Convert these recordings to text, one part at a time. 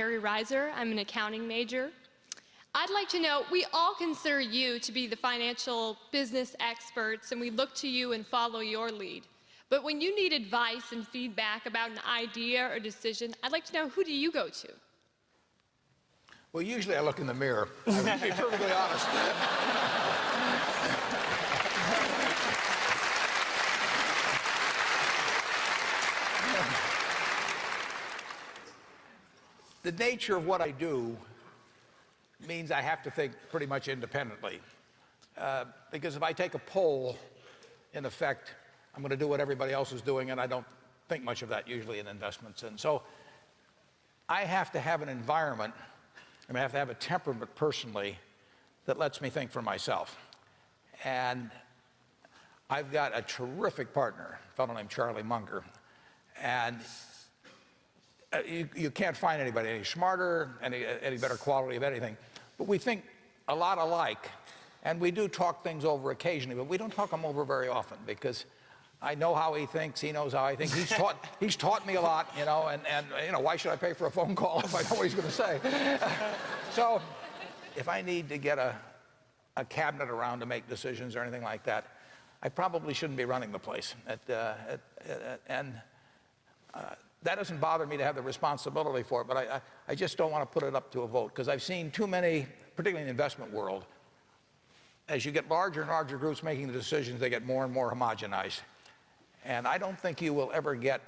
Mary Reiser. I'm an accounting major. I'd like to know, we all consider you to be the financial business experts, and we look to you and follow your lead. But when you need advice and feedback about an idea or decision, I'd like to know, who do you go to? Well, usually I look in the mirror. I would be perfectly honest. The nature of what I do means I have to think pretty much independently. Because if I take a poll, in effect, I'm going to do what everybody else is doing, and I don't think much of that usually in investments. And so I have to have an environment, I have to have a temperament personally that lets me think for myself. And I've got a terrific partner, a fellow named Charlie Munger. And you can't find anybody any smarter, any better quality of anything. But we think a lot alike, and we do talk things over occasionally, but we don't talk them over very often because I know how he thinks, he knows how I think. He's taught me a lot, you know, and you know, why should I pay for a phone call if I know what he's going to say? So if I need to get a cabinet around to make decisions or anything like that, I probably shouldn't be running the place. That doesn't bother me to have the responsibility for it, but I just don't want to put it up to a vote because I've seen too many, particularly in the investment world, as you get larger and larger groups making the decisions, they get more and more homogenized. And I don't think you will ever get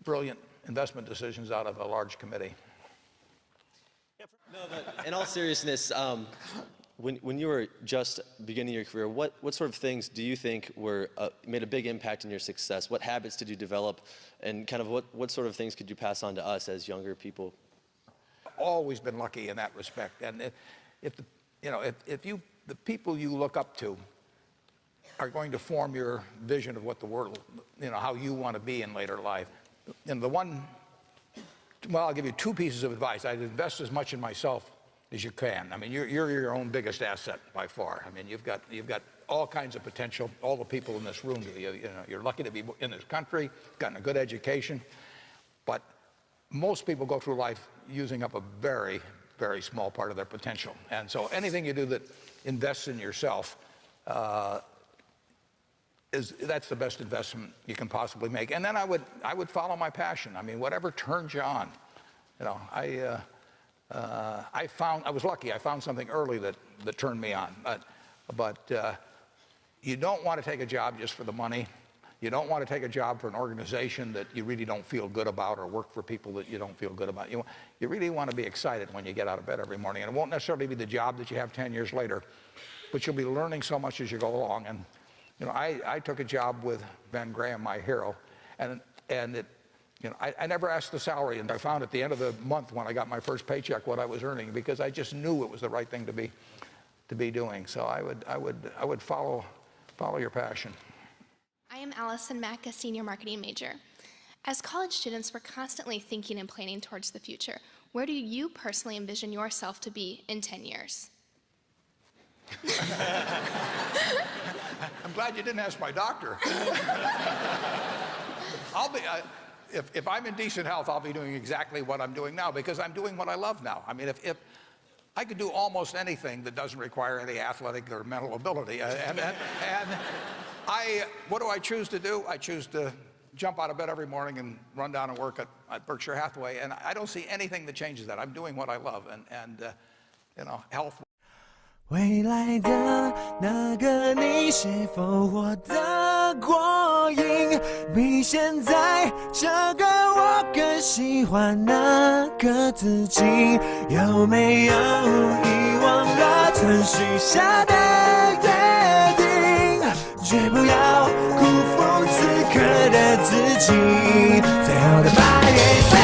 brilliant investment decisions out of a large committee. No, but in all seriousness, when you were just beginning your career, what sort of things do you think made a big impact in your success? What habits did you develop, and kind of what sort of things could you pass on to us as younger people? Always been lucky in that respect, and if the people you look up to are going to form your vision of what the world, how you want to be in later life. And I'll give you two pieces of advice. I'd invest as much in myself as you can. I mean, you're your own biggest asset by far. I mean, you've got all kinds of potential. All the people in this room, you're lucky to be in this country, gotten a good education, but most people go through life using up a very, very small part of their potential. And so anything you do that invests in yourself, that's the best investment you can possibly make. And then I would follow my passion. I mean, whatever turns you on. I was lucky. I found something early that turned me on. But you don't want to take a job just for the money. You don't want to take a job for an organization that you really don't feel good about, or work for people that you don't feel good about. You really want to be excited when you get out of bed every morning. And it won't necessarily be the job that you have 10 years later, but you'll be learning so much as you go along. And I took a job with Ben Graham, my hero, and I never asked the salary, and I found at the end of the month when I got my first paycheck what I was earning, because I just knew it was the right thing to be doing. So I would follow your passion. I am Allison Mack, a senior marketing major. As college students, we're constantly thinking and planning towards the future. Where do you personally envision yourself to be in 10 years? I'm glad you didn't ask my doctor. If I'm in decent health, I'll be doing exactly what I'm doing now, because I'm doing what I love now. I mean, if I could do almost anything that doesn't require any athletic or mental ability. What do I choose to do? I choose to jump out of bed every morning and run down and work at Berkshire Hathaway, and I don't see anything that changes that. I'm doing what I love, and health. 未来的那个你，是否活得过瘾？比现在这个我更喜欢那个自己？有没有遗忘了曾许下的约定？绝不要辜负此刻的自己。最后的8月。